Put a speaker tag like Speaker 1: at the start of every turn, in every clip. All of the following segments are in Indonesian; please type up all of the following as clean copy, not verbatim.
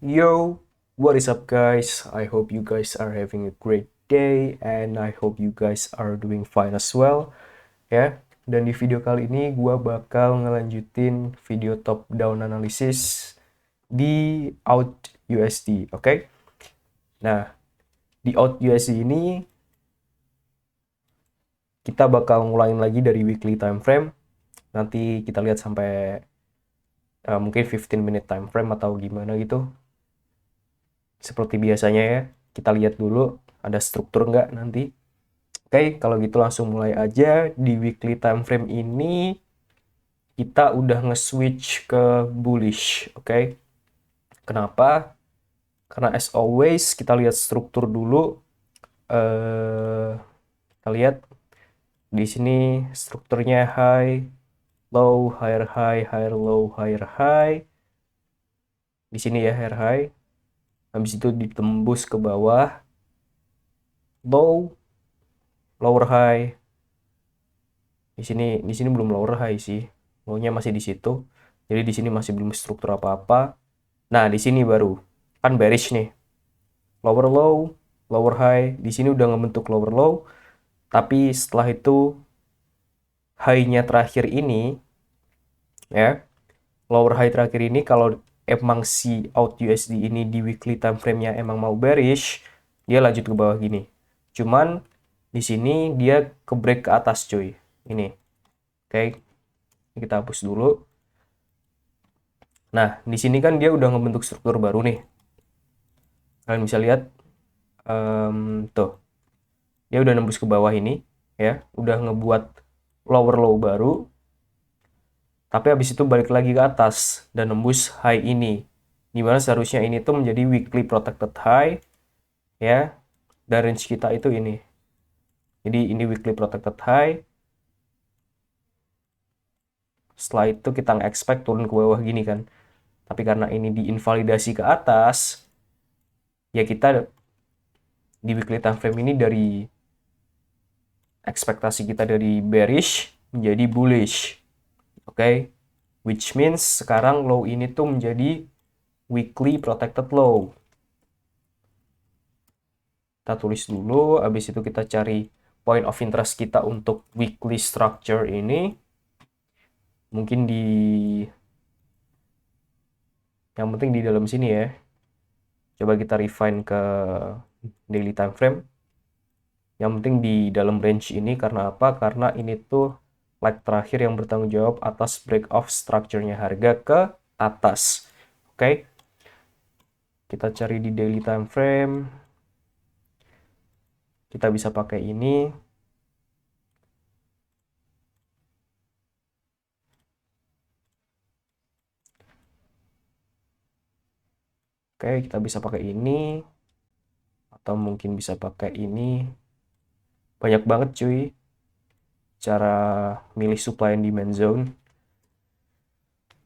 Speaker 1: Yo, what is up guys? I hope you guys are having a great day and I hope you guys are doing fine as well ya. Dan di video kali ini gua bakal ngelanjutin video top down analysis di Out USD, oke? Nah, di Out USD ini kita bakal ngulangin lagi dari weekly time frame. Nanti kita lihat sampai mungkin 15 minute time frame atau gimana gitu. Seperti biasanya ya, kita lihat dulu ada struktur nggak nanti. Oke, kalau gitu langsung mulai aja. Di weekly time frame ini kita udah nge-switch ke bullish, oke? Kenapa? Karena as always kita lihat struktur dulu. Kita lihat di sini strukturnya high, low, higher high, higher low, higher high. Di sini ya higher high. Habis itu ditembus ke bawah, low, lower high. Di sini belum lower high sih. Low-nya masih di situ. Jadi di sini masih belum struktur apa-apa. Nah, di sini baru kan bearish nih. Lower low, lower high. Di sini udah ngebentuk lower low. Tapi setelah itu high-nya terakhir ini ya. Lower high terakhir ini kalau emang si out USD ini di weekly time frame-nya emang mau bearish, dia lanjut ke bawah gini. Cuman di sini dia ke break ke atas cuy. Ini. Oke. Kita hapus dulu. Nah, di sini kan dia udah ngebentuk struktur baru nih. Kalian bisa lihat tuh. Dia udah nembus ke bawah ini ya, udah ngebuat lower low baru. Tapi habis itu balik lagi ke atas dan nembus high ini. Dimana seharusnya ini tuh menjadi weekly protected high ya. Dan range kita itu ini. Jadi ini weekly protected high. Setelah itu kita nge-expect turun ke bawah gini kan. Tapi karena ini diinvalidasi ke atas, ya kita di weekly time frame ini dari ekspektasi kita dari bearish menjadi bullish. Oke. Which means sekarang low ini tuh menjadi weekly protected low. Kita tulis dulu, habis itu kita cari point of interest kita untuk weekly structure ini. Mungkin yang penting di dalam sini ya. Coba kita refine ke daily time frame. Yang penting di dalam range ini karena apa? Karena ini tuh leg terakhir yang bertanggung jawab atas break off structure-nya harga ke atas. Oke. Kita cari di daily time frame. Kita bisa pakai ini. Oke, kita bisa pakai ini. Atau mungkin bisa pakai ini. Banyak banget cuy. Cara milih supply and demand zone.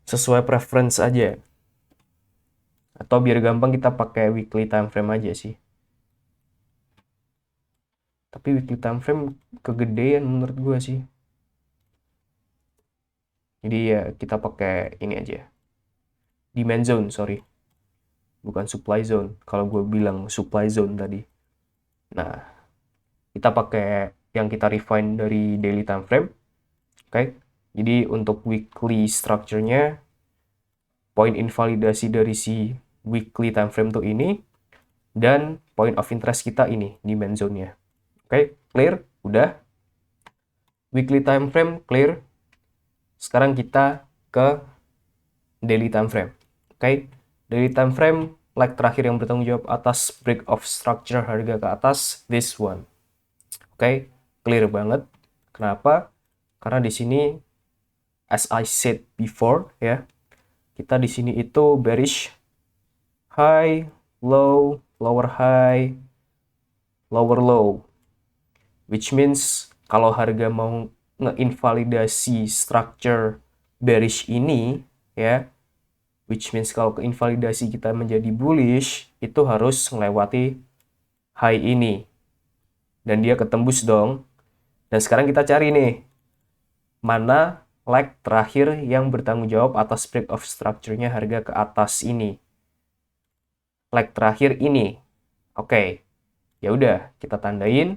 Speaker 1: Sesuai preference aja. Atau biar gampang kita pakai weekly time frame aja sih. Tapi weekly time frame kegedean menurut gue sih. Jadi ya kita pakai ini aja. Demand zone, sorry. Bukan supply zone. Kalau gue bilang supply zone tadi. Nah, kita pakai yang kita refine dari daily time frame. Oke. Jadi untuk weekly structure-nya, point invalidasi dari si weekly time frame tuh ini. Dan point of interest kita ini, demand zone-nya. Oke, clear? Udah. Weekly time frame clear. Sekarang kita ke daily time frame. Oke, daily time frame leg terakhir yang bertanggung jawab atas break of structure harga ke atas, this one. Oke, clear banget. Kenapa? Karena di sini as I said before ya, kita di sini itu bearish high, low, lower high, lower low. Which means kalau harga mau ngeinvalidasi structure bearish ini ya, which means kalau keinvalidasi kita menjadi bullish, itu harus melewati high ini. Dan dia ketembus dong. Dan sekarang kita cari nih, mana leg terakhir yang bertanggung jawab atas break of structure-nya harga ke atas ini. leg terakhir ini. Oke. Ya udah, kita tandain.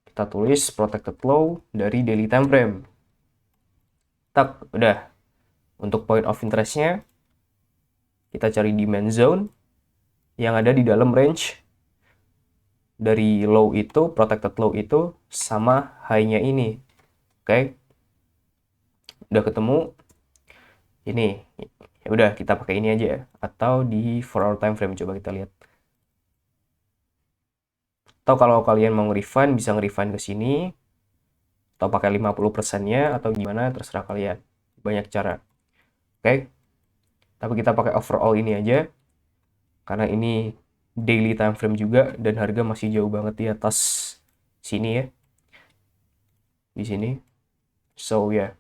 Speaker 1: Kita tulis protected low dari daily time frame. Tak, udah. Untuk point of interest-nya, kita cari demand zone yang ada di dalam range dari low itu, protected low itu, sama high-nya ini. Oke. Udah ketemu. Ini. Ya udah, kita pakai ini aja. Atau di 4 hour time frame, coba kita lihat. Atau kalau kalian mau nge-refine, bisa nge-refine ke sini. Atau pakai 50%-nya, atau gimana, terserah kalian. Banyak cara. Oke. Tapi kita pakai overall ini aja. Karena ini daily time frame juga, dan harga masih jauh banget di atas sini ya. Di sini. So, ya. Yeah.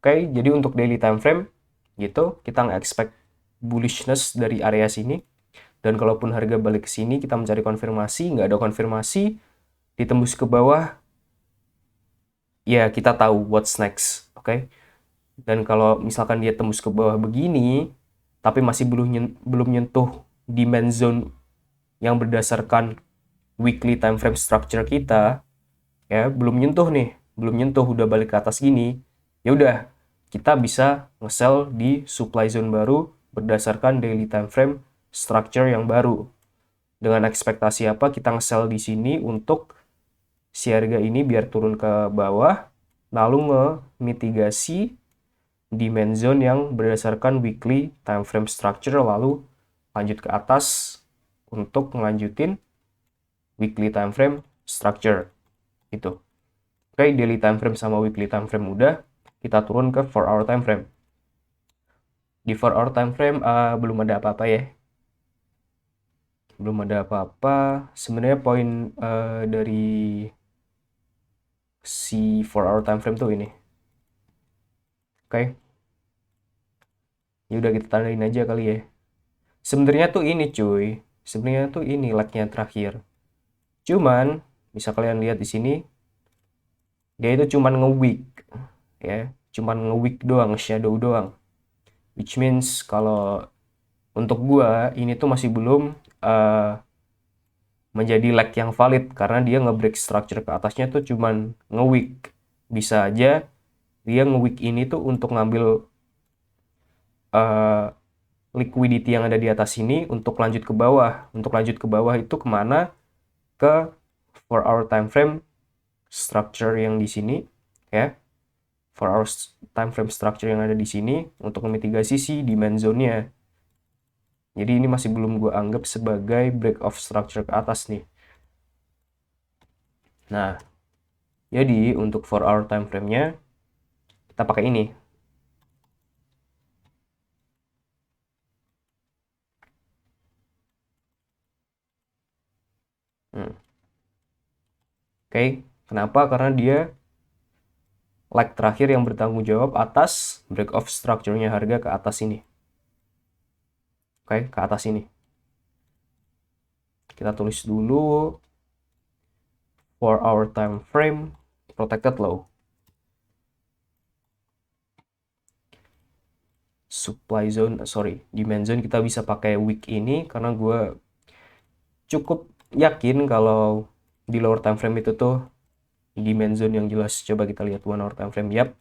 Speaker 1: Oke, jadi untuk daily time frame, gitu, kita nggak expect bullishness dari area sini. Dan kalaupun harga balik ke sini, kita mencari konfirmasi, nggak ada konfirmasi, ditembus ke bawah, ya kita tahu what's next, oke? Dan kalau misalkan dia tembus ke bawah begini, tapi masih belum nyentuh demand zone yang berdasarkan weekly time frame structure kita, ya belum nyentuh nih, belum nyentuh udah balik ke atas gini, ya udah kita bisa nge-sell di supply zone baru berdasarkan daily time frame structure yang baru. Dengan ekspektasi apa kita nge-sell di sini untuk si harga ini biar turun ke bawah, lalu nge-mitigasi demand zone yang berdasarkan weekly time frame structure, lalu lanjut ke atas untuk ngelanjutin weekly time frame structure itu. Oke, daily time frame sama weekly time frame udah, kita turun ke 4 hour time frame. Di 4 hour time frame belum ada apa-apa ya. Belum ada apa-apa. Sebenarnya poin dari si 4 hour time frame tuh ini. Oke. Ya udah kita tandain aja kali ya. Sebenarnya tuh ini cuy. Sebenarnya tuh ini leg-nya terakhir. Cuman bisa kalian lihat di sini dia itu cuman nge-weak ya, cuman nge-weak doang, shadow doang. Which means kalau untuk gua ini tuh masih belum menjadi leg yang valid karena dia nge-break structure ke atasnya tuh cuman nge-weak. Bisa aja dia nge-weak ini tuh untuk ngambil liquidity yang ada di atas ini untuk lanjut ke bawah. Untuk lanjut ke bawah itu kemana? Ke 4 hour time frame structure yang di sini ya. 4 hour time frame structure yang ada di sini untuk memitigasi si demand zone-nya. Jadi ini masih belum gue anggap sebagai break of structure ke atas nih. Nah, jadi untuk 4 hour time frame-nya kita pakai ini. Oke, kenapa? Karena dia leg terakhir yang bertanggung jawab atas break of structure-nya harga ke atas ini. Oke, ke atas ini. Kita tulis dulu 4 hour time frame protected low. Supply zone, demand zone kita bisa pakai week ini karena gue cukup yakin kalau di lower time frame itu tuh demand zone yang jelas. Coba kita lihat 1 hour time frame. Yap.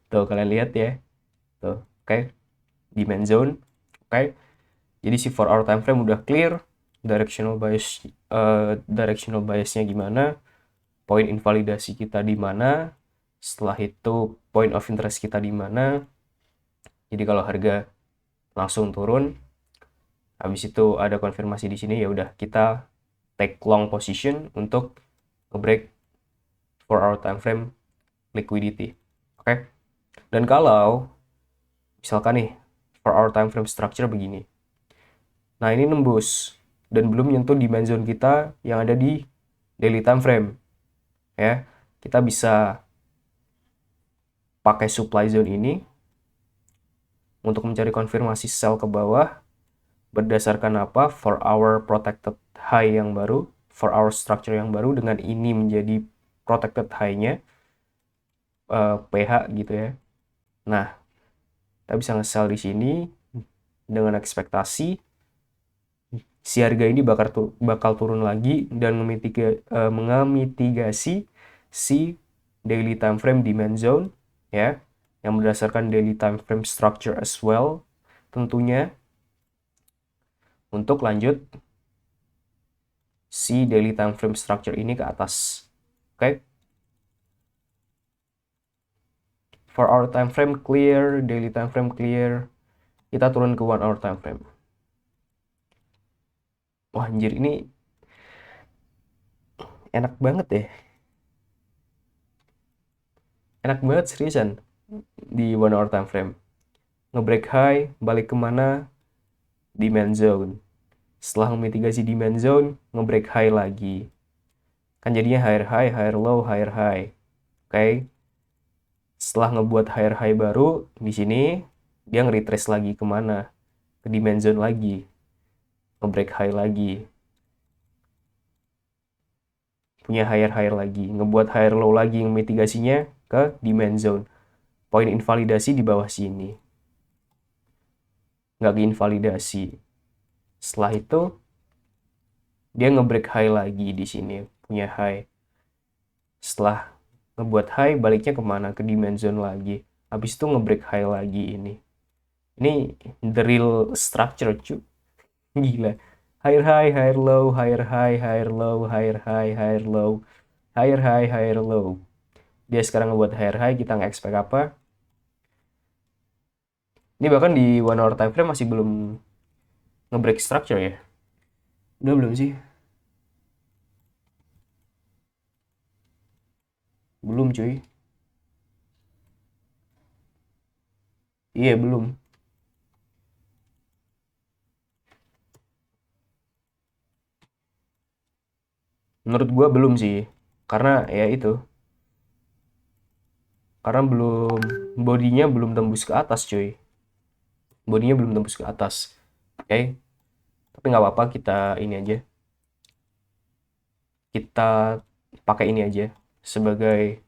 Speaker 1: Tuh kalian lihat ya. Tuh, oke. Demand zone. Oke. Jadi si 4 hour time frame udah clear. Directional biasnya gimana? Poin invalidasi kita di mana? Setelah itu point of interest kita di mana? Jadi kalau harga langsung turun, habis itu ada konfirmasi di sini, ya udah kita take long position untuk nge-break 4 hour time frame liquidity. Oke. Dan kalau misalkan nih 4 hour time frame structure begini. Nah, ini nembus dan belum nyentuh demand zone kita yang ada di daily time frame. Ya. Kita bisa pakai supply zone ini untuk mencari konfirmasi sell ke bawah berdasarkan apa? 4 hour protected high yang baru, 4 hour structure yang baru dengan ini menjadi protected high-nya PH gitu ya. Nah, Kita bisa nge-sell di sini dengan ekspektasi si harga ini bakal turun lagi dan memitigasi si daily time frame demand zone ya, yang berdasarkan daily time frame structure as well tentunya, untuk lanjut si daily time frame structure ini ke atas. Oke. For our time frame clear, daily time frame clear. Kita turun ke 1 hour time frame. Wah anjir, ini enak banget ya. Enak banget seriusan di 1 hour time frame. Ngebreak high, balik kemana? Demand zone. Setelah memitigasi demand zone, ngebreak high lagi. Kan jadinya higher high, higher low, higher high. Oke. Setelah ngebuat higher high baru, di sini dia nge-retrace lagi kemana? Ke demand zone lagi. Ngebreak high lagi. Punya higher high lagi. Ngebuat higher low lagi, yang mitigasinya ke demand zone. Poin invalidasi di bawah sini. Nggak diinvalidasi. Setelah itu, dia ngebreak high lagi di sini. Punya high. Setelah ngebuat high, baliknya kemana? Ke demand zone lagi. Habis itu ngebreak high lagi ini. Ini the real structure, cu. Gila. Higher high, higher low, higher high, higher low, higher high, higher low, higher high, higher low. Dia sekarang ngebuat higher high, kita nggak expect apa. Ini bahkan di 1 hour time frame masih belum ngebreak structure ya. Udah belum sih? Belum cuy. Iya belum. Menurut gua belum sih. Karena ya itu. Karena bodinya belum tembus ke atas cuy. Bodinya belum tembus ke atas. Oke. Tapi nggak apa-apa, kita ini aja. Kita pakai ini aja sebagai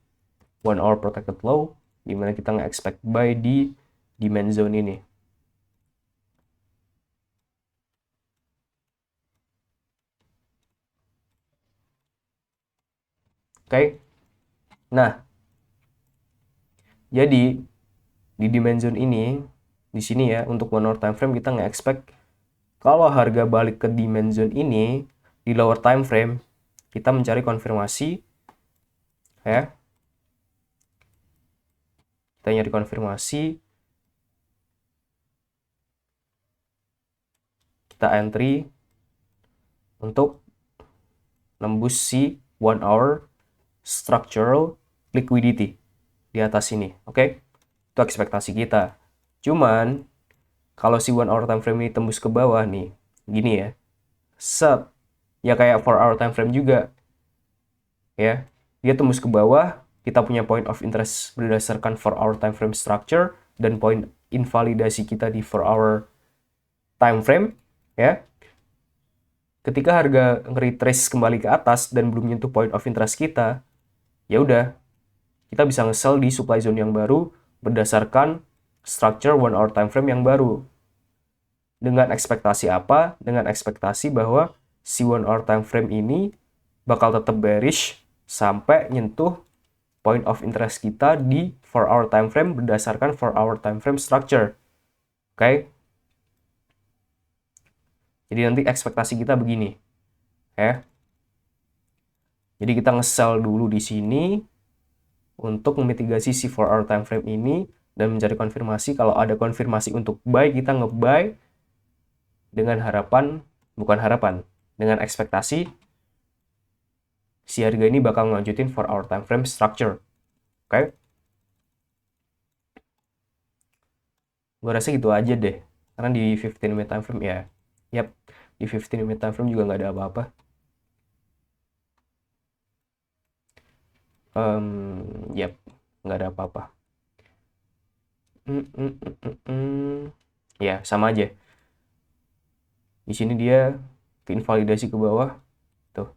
Speaker 1: 1 hour protected low, dimana kita nge-expect buy di demand zone ini. Oke. Nah, jadi di demand zone ini, di sini ya, untuk 1 hour time frame kita nge-expect kalau harga balik ke demand zone ini di lower time frame, kita mencari konfirmasi ya. Kita nyari konfirmasi, kita entry untuk nembus si 1 hour structural liquidity di atas sini. Oke. Itu ekspektasi kita. Cuman kalau si 1 hour time frame ini tembus ke bawah nih, gini ya. Set. Ya kayak 4 hour time frame juga. Ya. Dia tembus ke bawah, kita punya point of interest berdasarkan 4 hour time frame structure dan poin invalidasi kita di 4 hour time frame, ya. Ketika harga nge-retrace kembali ke atas dan belum menyentuh point of interest kita, ya udah, kita bisa nge-sell di supply zone yang baru berdasarkan structure 1 hour time frame yang baru. Dengan ekspektasi apa? Dengan ekspektasi bahwa si 1 hour time frame ini bakal tetap bearish sampai nyentuh point of interest kita di 4 hour time frame berdasarkan 4 hour time frame structure. Oke? Jadi nanti ekspektasi kita begini. Ya. Jadi kita nge-sell dulu di sini untuk memitigasi si 4 hour time frame ini dan mencari konfirmasi. Kalau ada konfirmasi untuk buy, kita nge-buy dengan harapan, bukan harapan, dengan ekspektasi si harga ini bakal ngelanjutin 4 hour time frame structure. Oke? Gue rasa gitu aja deh. Karena di 15 minute time frame ya. Yap, di 15 minute time frame juga nggak ada apa-apa. Yap, nggak ada apa-apa. Ya, sama aja. Di sini dia invalidasi ke bawah. Tuh,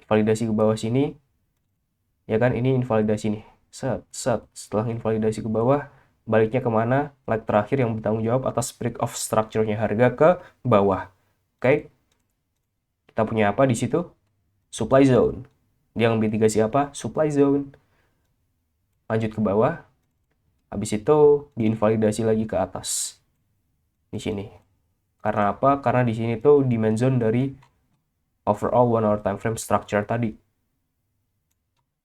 Speaker 1: invalidasi ke bawah sini. Ya kan, ini invalidasi nih. Set. Setelah invalidasi ke bawah, baliknya kemana? Leg terakhir yang bertanggung jawab atas break of structure-nya harga ke bawah. Oke. Kita punya apa di situ? Supply zone. Dia mitigasi apa? Supply zone. Lanjut ke bawah. Habis itu diinvalidasi lagi ke atas. Di sini. Karena apa? Karena di sini tuh demand zone dari overall 1 hour time frame structure tadi.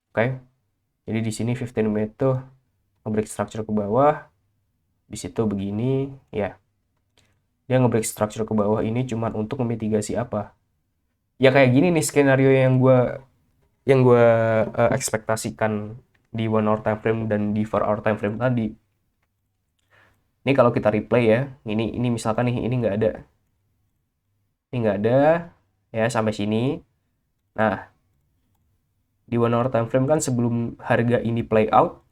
Speaker 1: Oke. Jadi di sini 15 minute tuh nge-break structure ke bawah. Di situ begini, ya. Dia nge-break structure ke bawah ini cuma untuk memitigasi apa? Ya kayak gini nih skenario yang gue ekspektasikan di 1 hour time frame dan di 4 hour time frame tadi. Ini kalau kita replay ya, ini misalkan nih ini nggak ada. Ini nggak ada ya sampai sini. Nah, di 1 hour time frame kan sebelum harga ini play out,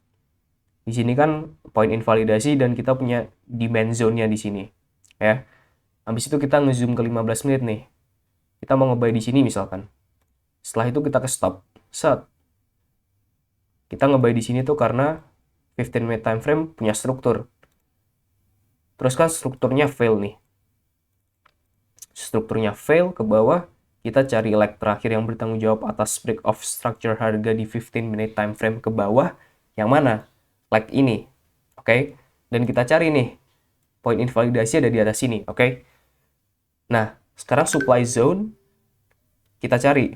Speaker 1: di sini kan poin invalidasi dan kita punya demand zone-nya di sini. Ya. Habis itu kita nge-zoom ke 15 menit nih. Kita mau nge-buy di sini misalkan. Setelah itu kita ke stop. Set. Kita nge-buy di sini tuh karena 15 minute time frame punya struktur. Terus kan strukturnya fail nih. Strukturnya fail ke bawah, kita cari leg terakhir yang bertanggung jawab atas break of structure harga di 15 minute time frame ke bawah. Yang mana? Leg ini. Oke. Dan kita cari nih. Poin invalidasi ada di atas sini. Oke. Nah, sekarang supply zone kita cari.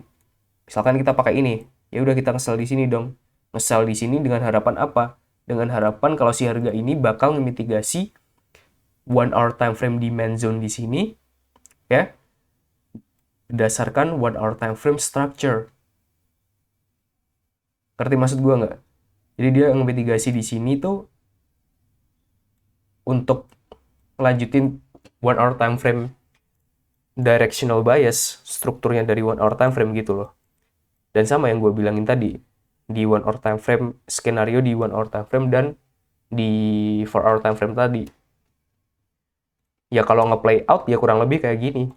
Speaker 1: Misalkan kita pakai ini. Ya udah kita nge-sell di sini dong. Nge-sell di sini dengan harapan apa? Dengan harapan kalau si harga ini bakal memitigasi 1 hour time frame demand zone di sini ya. Berdasarkan 1 hour time frame structure. Ngerti maksud gue nggak? Jadi dia ngemitigasi di sini tuh untuk lanjutin 1 hour time frame directional bias, strukturnya dari 1 hour time frame gitu loh. Dan sama yang gue bilangin tadi, di 1 hour time frame, skenario di 1 hour time frame dan di 4 hour time frame tadi. Ya kalau nge-play out ya kurang lebih kayak gini.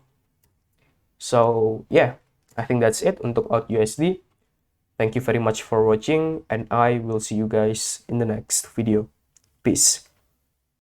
Speaker 1: So yeah, I think that's it untuk AUD USD. Thank you very much for watching and I will see you guys in the next video. Peace.